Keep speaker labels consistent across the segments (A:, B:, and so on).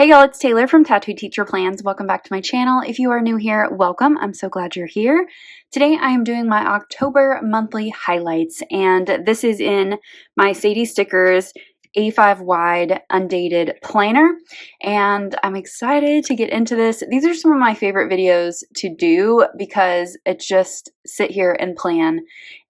A: Hey y'all, it's Taylor from Tattooed Teacher Plans. Welcome back to my channel. If you are new here, welcome. I'm so glad you're here. Today I am doing my October monthly highlights, and this is in my Sadie Stickers A5 wide undated planner, and I'm excited to get into this. These are some of my favorite videos to do because it's just sit here and plan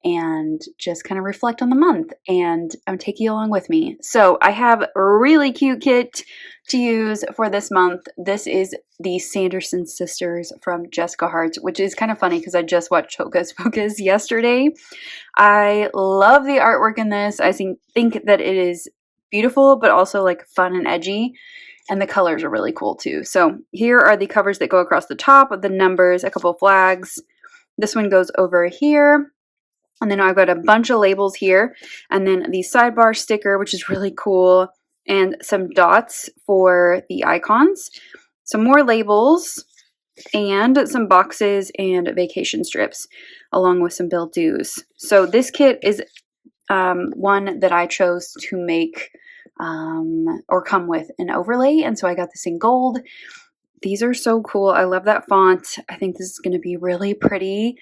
A: and just kind of reflect on the month, and I'm taking you along with me. So I have a really cute kit to use for this month. This is the Sanderson Sisters from Jessica Hart's, which is kind of funny because I just watched Hocus Pocus yesterday. I love the artwork in this. I think that it is beautiful, but also like fun and edgy. And the colors are really cool too. So here are the covers that go across the top with the numbers, a couple of flags. This one goes over here. And then I've got a bunch of labels here. And then the sidebar sticker, which is really cool. And some dots for the icons. Some more labels. And some boxes and vacation strips. Along with some bill dues. So this kit is one that I chose to make or come with an overlay, and so I got this in gold. These are so cool. I love that font. I think this is going to be really pretty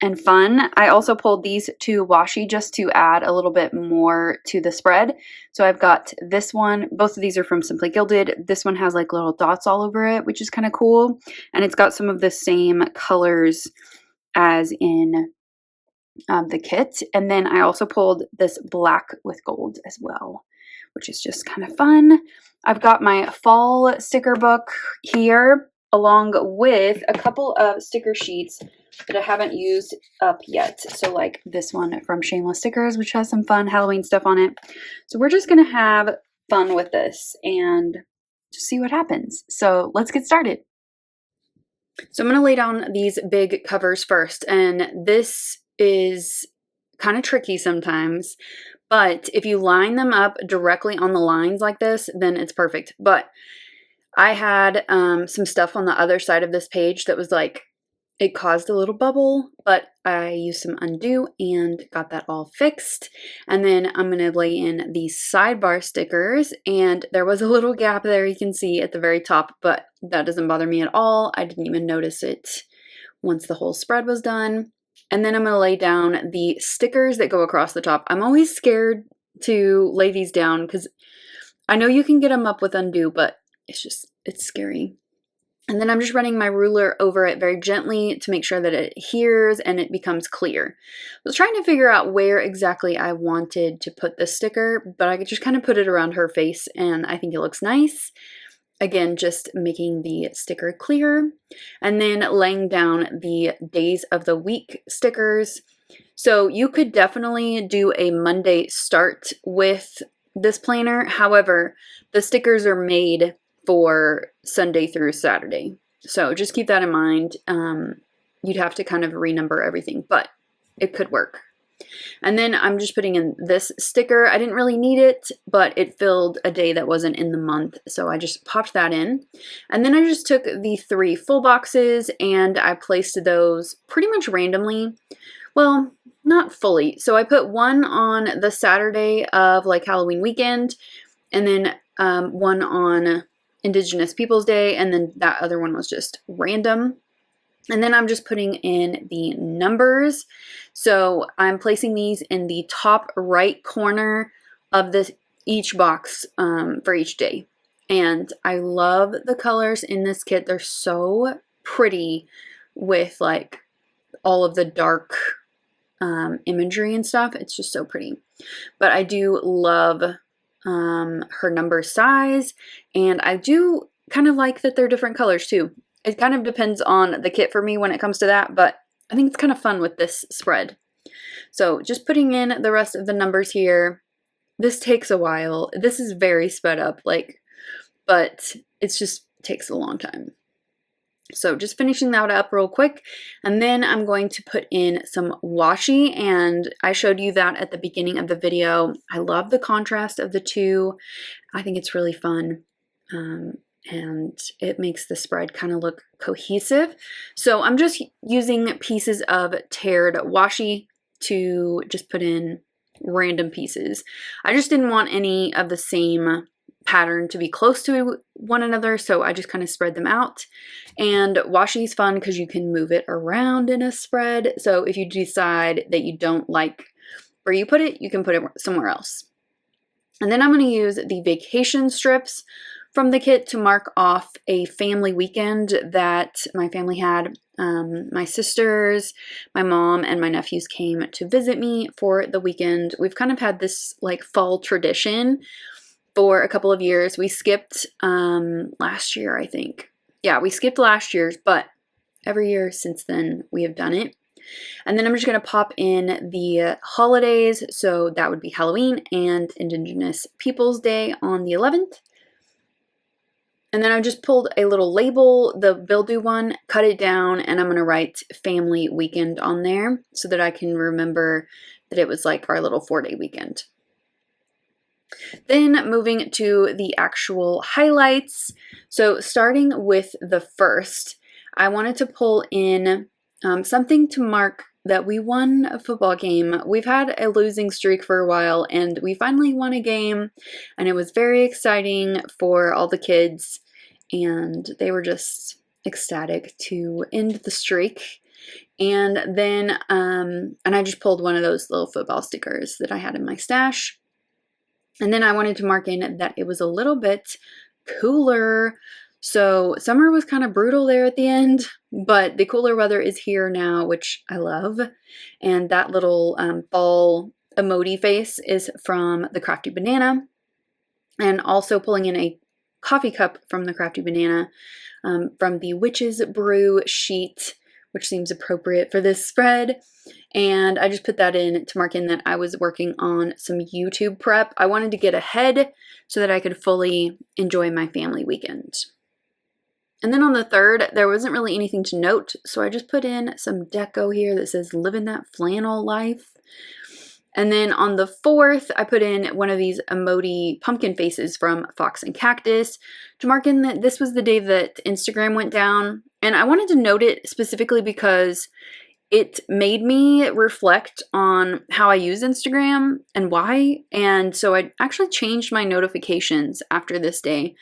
A: and fun. I also pulled these to washi just to add a little bit more to the spread. So I've got this one. Both of these are from Simply Gilded. This one has like little dots all over it, which is kind of cool, and it's got some of the same colors as in the kit. And then I also pulled this black with gold as well, which is just kind of fun. I've got my fall sticker book here along with a couple of sticker sheets that I haven't used up yet. So like this one from Shameless Stickers, which has some fun Halloween stuff on it. So we're just going to have fun with this and just see what happens. So let's get started. So I'm going to lay down these big covers first, and this is kind of tricky sometimes, but if you line them up directly on the lines like this, then it's perfect. But I had some stuff on the other side of this page that was like, it caused a little bubble, but I used some undo and got that all fixed. And then I'm going to lay in these sidebar stickers, and there was a little gap there you can see at the very top, but that doesn't bother me at all. I didn't even notice it once the whole spread was done. And then I'm going to lay down the stickers that go across the top. I'm always scared to lay these down because I know you can get them up with undo, but it's scary. And then I'm just running my ruler over it very gently to make sure that it adheres and it becomes clear. I was trying to figure out where exactly I wanted to put this sticker, but I could just kind of put it around her face and I think it looks nice. Again, just making the sticker clear, and then laying down the days of the week stickers. So you could definitely do a Monday start with this planner. However, the stickers are made for Sunday through Saturday. So just keep that in mind. You'd have to kind of renumber everything, but it could work. And then I'm just putting in this sticker. I didn't really need it, but it filled a day that wasn't in the month, so I just popped that in. And then I just took the 3 full boxes and I placed those pretty much randomly. Well, not fully. So I put one on the Saturday of like Halloween weekend, and then one on Indigenous Peoples Day, and then that other one was just random. And then I'm just putting in the numbers. So I'm placing these in the top right corner of each box for each day. And I love the colors in this kit. They're so pretty with like all of the dark imagery and stuff. It's just so pretty. But I do love her number size, and I do kind of like that they're different colors too. It kind of depends on the kit for me when it comes to that, but I think it's kind of fun with this spread. So just putting in the rest of the numbers here. This takes a while. This is very sped up, but it just takes a long time. So just finishing that up real quick, and then I'm going to put in some washi, and I showed you that at the beginning of the video. I love the contrast of the two. I think it's really fun. And it makes the spread kind of look cohesive. So I'm just using pieces of teared washi to just put in random pieces. I just didn't want any of the same pattern to be close to one another, so I just kind of spread them out. And washi is fun because you can move it around in a spread, so if you decide that you don't like where you put it, you can put it somewhere else. And then I'm going to use the vacation strips from the kit to mark off a family weekend that my family had. My sisters, my mom, and my nephews came to visit me for the weekend. We've kind of had this like fall tradition for a couple of years. We skipped last year, I think. Yeah, we skipped last year's, but every year since then we have done it. And then I'm just going to pop in the holidays. So that would be Halloween and Indigenous Peoples Day on the 11th. And then I just pulled a little label, the Bill Do one, cut it down, and I'm going to write family weekend on there so that I can remember that it was like our little 4-day weekend. Then moving to the actual highlights. So starting with the first, I wanted to pull in something to mark that we won a football game. We've had a losing streak for a while, and we finally won a game, and it was very exciting for all the kids, and they were just ecstatic to end the streak. And then, and I just pulled one of those little football stickers that I had in my stash. And then I wanted to mark in that it was a little bit cooler. So summer was kind of brutal there at the end, but the cooler weather is here now, which I love. And that little ball emoji face is from the Crafty Banana. And also pulling in a coffee cup from the Crafty Banana from the Witch's Brew sheet, which seems appropriate for this spread. And I just put that in to mark in that I was working on some YouTube prep. I wanted to get ahead so that I could fully enjoy my family weekend. And then on the 3rd, there wasn't really anything to note, so I just put in some deco here that says living that flannel life. And then on the 4th, I put in one of these emoji pumpkin faces from Fox and Cactus to mark in that this was the day that Instagram went down. And I wanted to note it specifically because it made me reflect on how I use Instagram and why. And so I actually changed my notifications after this day.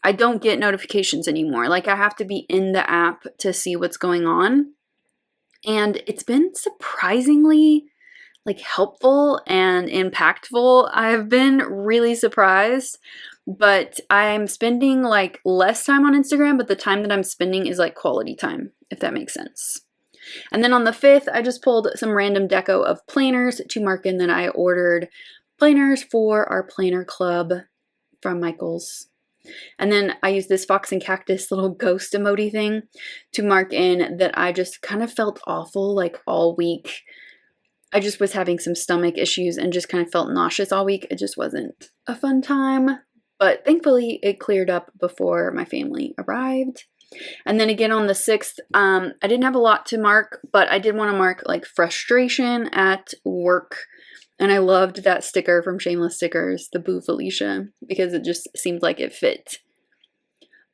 A: I don't get notifications anymore. Like, I have to be in the app to see what's going on. And it's been surprisingly like helpful and impactful. I've been really surprised, but I'm spending like less time on Instagram, but the time that I'm spending is like quality time, if that makes sense. And then on the 5th, I just pulled some random deco of planners to mark in that I ordered planners for our planner club from Michael's. And then I used this Fox and Cactus little ghost emoji thing to mark in that I just kind of felt awful like all week. I just was having some stomach issues and just kind of felt nauseous all week. It just wasn't a fun time, but thankfully it cleared up before my family arrived. And then again on the 6th, I didn't have a lot to mark, but I did want to mark like frustration at work. And I loved that sticker from Shameless Stickers, the Boo Felicia, because it just seemed like it fit.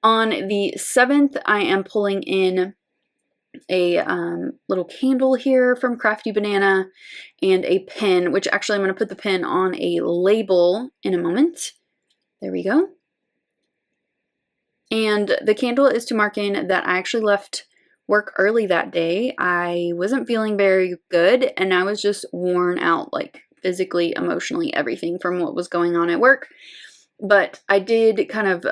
A: On the 7th, I am pulling in a little candle here from Crafty Banana and a pin, which actually I'm going to put the pin on a label in a moment. There we go. And the candle is to mark in that I actually left work early that day. I wasn't feeling very good, and I was just worn out, like physically, emotionally, everything from what was going on at work. But I did kind of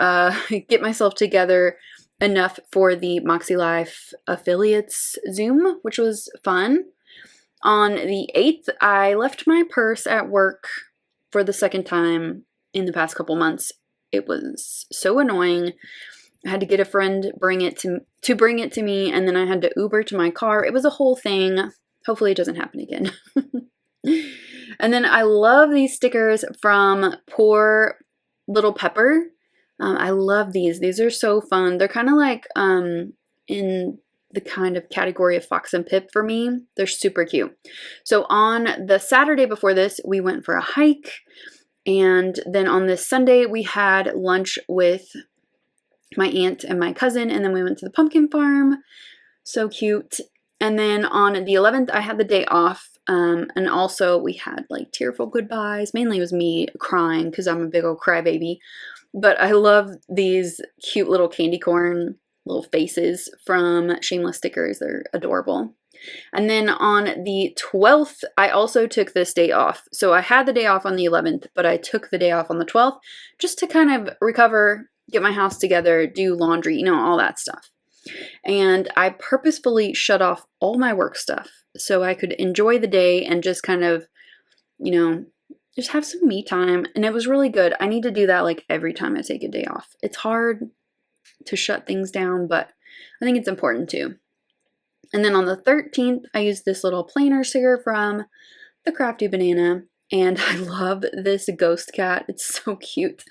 A: get myself together enough for the Moxie Life affiliates Zoom, which was fun. On the 8th, I left my purse at work for the second time in the past couple months. It was so annoying. I had to get a friend bring it to me, and then I had to Uber to my car. It was a whole thing. Hopefully it doesn't happen again. And then I love these stickers from Poor Little Pepper. I love these. These are so fun. They're kind of like in the kind of category of Fox and Pip for me. They're super cute. So on the Saturday before this, we went for a hike. And then on this Sunday, we had lunch with my aunt and my cousin. And then we went to the pumpkin farm. So cute. And then on the 11th, I had the day off. And also we had like tearful goodbyes. Mainly it was me crying because I'm a big old crybaby. But I love these cute little candy corn little faces from Shameless stickers. They're adorable. And then on the 12th, I also took this day off. So I had the day off on the 11th, but I took the day off on the 12th just to kind of recover, get my house together, do laundry, you know, all that stuff. And I purposefully shut off all my work stuff so I could enjoy the day and just kind of, you know, just have some me time. And it was really good. I need to do that like every time I take a day off. It's hard to shut things down, but I think it's important too. And then on the 13th, I used this little planner sticker from the Crafty Banana. And I love this ghost cat. It's so cute.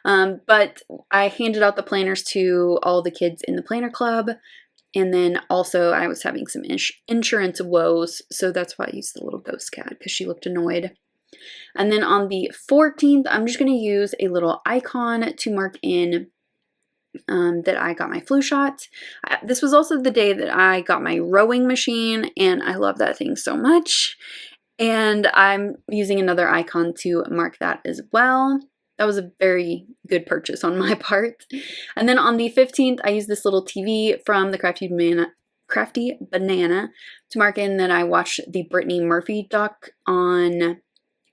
A: But I handed out the planners to all the kids in the planner club. And then also I was having some insurance woes. So that's why I used the little ghost cat, because she looked annoyed. And then on the 14th, I'm just going to use a little icon to mark in that I got my flu shot. This was also the day that I got my rowing machine, and I love that thing so much. And I'm using another icon to mark that as well. That was a very good purchase on my part. And then on the 15th, I used this little TV from the Crafty Banana to mark in that I watched the Brittany Murphy doc on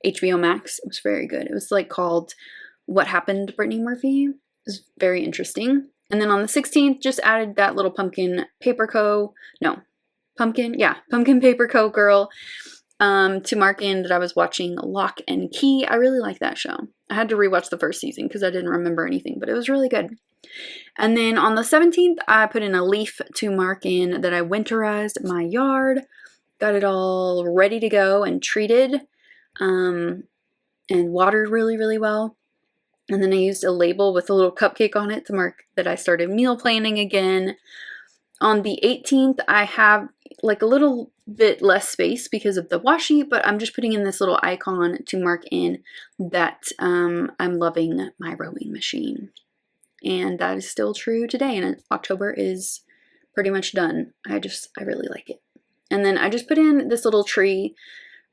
A: HBO Max. It was very good. It was like called What Happened to Brittany Murphy. It was very interesting. And then on the 16th, just added that little pumpkin paper co girl to mark in that I was watching Lock and Key. I really like that show. I had to rewatch the first season because I didn't remember anything, but it was really good. And then on the 17th, I put in a leaf to mark in that I winterized my yard, got it all ready to go and treated, and watered really, really well. And then I used a label with a little cupcake on it to mark that I started meal planning again. On the 18th, I have like a little bit less space because of the washi, but I'm just putting in this little icon to mark in that I'm loving my rowing machine. And that is still true today, and October is pretty much done. I really like it. And then I just put in this little tree,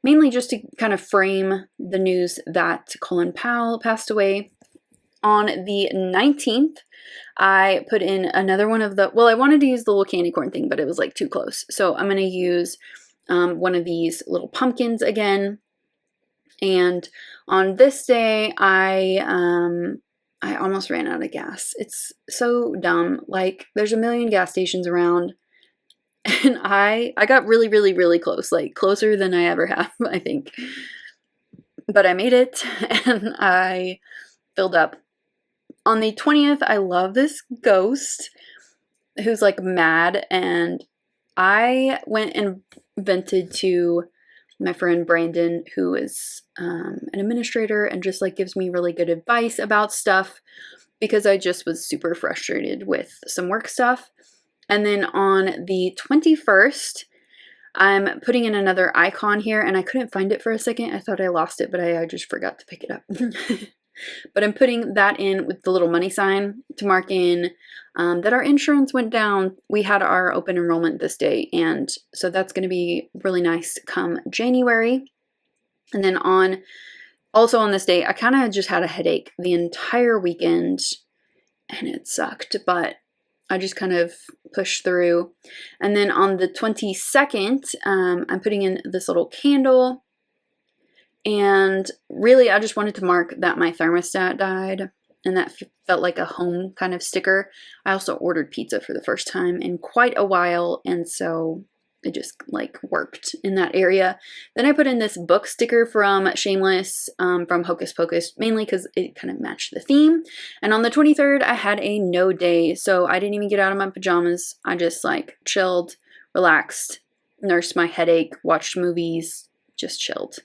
A: mainly just to kind of frame the news that Colin Powell passed away. On the 19th, I put in another one of the, well, I wanted to use the little candy corn thing, but it was like too close. So I'm going to use one of these little pumpkins again. And on this day, I almost ran out of gas. It's so dumb. Like, there's a million gas stations around. And I got really, really, really close, like closer than I ever have, I think. But I made it, and I filled up. On the 20th, I love this ghost who's like mad, and I went and vented to my friend Brandon, who is an administrator and just like gives me really good advice about stuff, because I just was super frustrated with some work stuff. And then on the 21st, I'm putting in another icon here, and I couldn't find it for a second. I thought I lost it, but I just forgot to pick it up. But I'm putting that in with the little money sign to mark in that our insurance went down. We had our open enrollment this day, and so that's going to be really nice come January. And then also on this day, I kind of just had a headache the entire weekend, and it sucked, but I just kind of pushed through. And then on the 22nd, I'm putting in this little candle. And really, I just wanted to mark that my thermostat died, and that felt like a home kind of sticker. I also ordered pizza for the first time in quite a while, and so it just like worked in that area. Then I put in this book sticker from Shameless, from Hocus Pocus, mainly because it kind of matched the theme. And on the 23rd, I had a no day, so I didn't even get out of my pajamas. I just like chilled, relaxed, nursed my headache, watched movies, just chilled.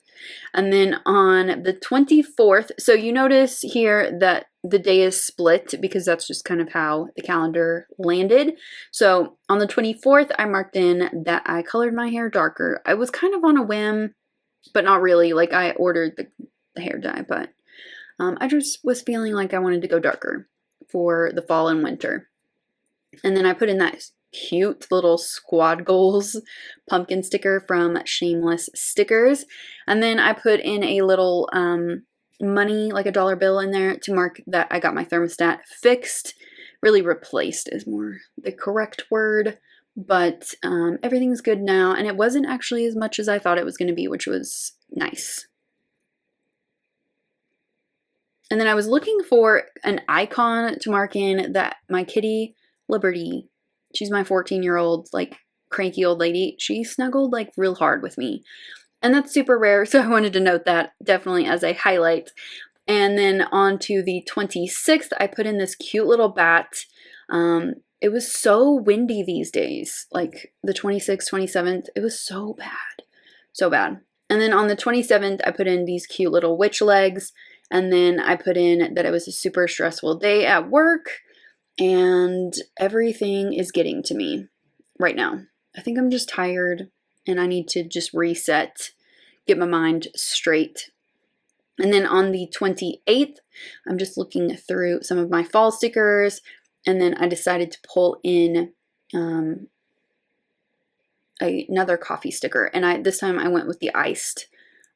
A: And then on the 24th, so you notice here that the day is split because that's just kind of how the calendar landed. So on the 24th, I marked in that I colored my hair darker. I was kind of on a whim, but not really. Like, I ordered the hair dye, but I just was feeling like I wanted to go darker for the fall and winter. And then I put in that cute little squad goals pumpkin sticker from Shameless Stickers. And then I put in a little money, like a dollar bill in there to mark that I got my thermostat fixed. Really replaced is more the correct word, but everything's good now, and it wasn't actually as much as I thought it was going to be, which was nice. And then I was looking for an icon to mark in that my kitty, Liberty, she's my 14-year-old, like, cranky old lady, she snuggled, like, real hard with me. And that's super rare, so I wanted to note that definitely as a highlight. And then on to the 26th, I put in this cute little bat. It was so windy these days, like the 26th, 27th, it was so bad, so bad. And then on the 27th, I put in these cute little witch legs. And then I put in that it was a super stressful day at work and everything is getting to me right now. I think I'm just tired and I need to just reset, get my mind straight. And then on the 28th, I'm just looking through some of my fall stickers, and then I decided to pull in another coffee sticker. And this time I went with the iced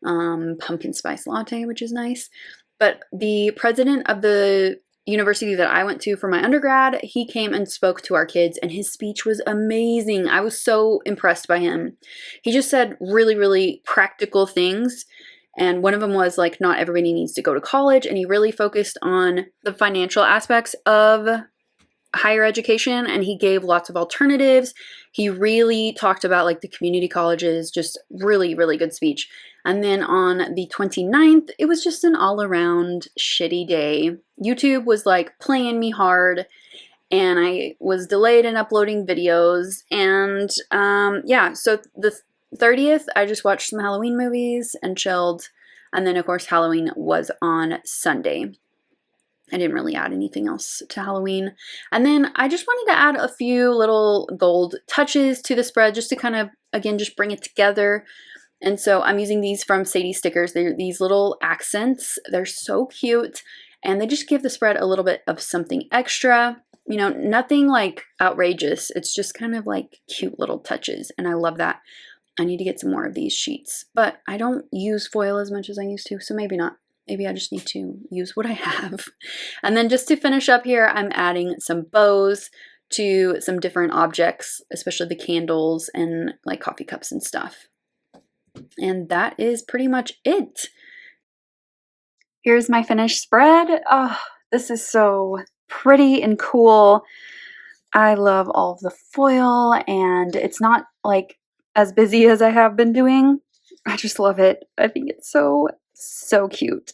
A: pumpkin spice latte, which is nice. But the president of the university that I went to for my undergrad, he came and spoke to our kids, and his speech was amazing. I was so impressed by him. He just said really, really practical things. And one of them was like, not everybody needs to go to college. And he really focused on the financial aspects of higher education, and he gave lots of alternatives. He really talked about like the community colleges, just really, really good speech. And then on the 29th, it was just an all-around shitty day. YouTube was like playing me hard, and I was delayed in uploading videos. And yeah, so the 30th, I just watched some Halloween movies and chilled. And then, of course, Halloween was on Sunday. I didn't really add anything else to Halloween. And then I just wanted to add a few little gold touches to the spread just to kind of, again, just bring it together. And so I'm using these from Sadie stickers. They're these little accents. They're so cute. And they just give the spread a little bit of something extra. You know, nothing like outrageous. It's just kind of like cute little touches. And I love that. I need to get some more of these sheets. But I don't use foil as much as I used to, so maybe not. Maybe I just need to use what I have. And then just to finish up here, I'm adding some bows to some different objects, especially the candles and like coffee cups and stuff. And that is pretty much it. Here's my finished spread. Oh, this is so pretty and cool. I love all of the foil, and it's not like as busy as I have been doing. I just love it. I think it's so cute.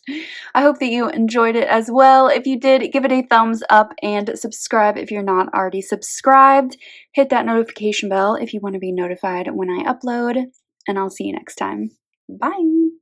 A: I hope that you enjoyed it as well. If you did, give it a thumbs up and subscribe if you're not already subscribed. Hit that notification bell if you want to be notified when I upload, and I'll see you next time. Bye!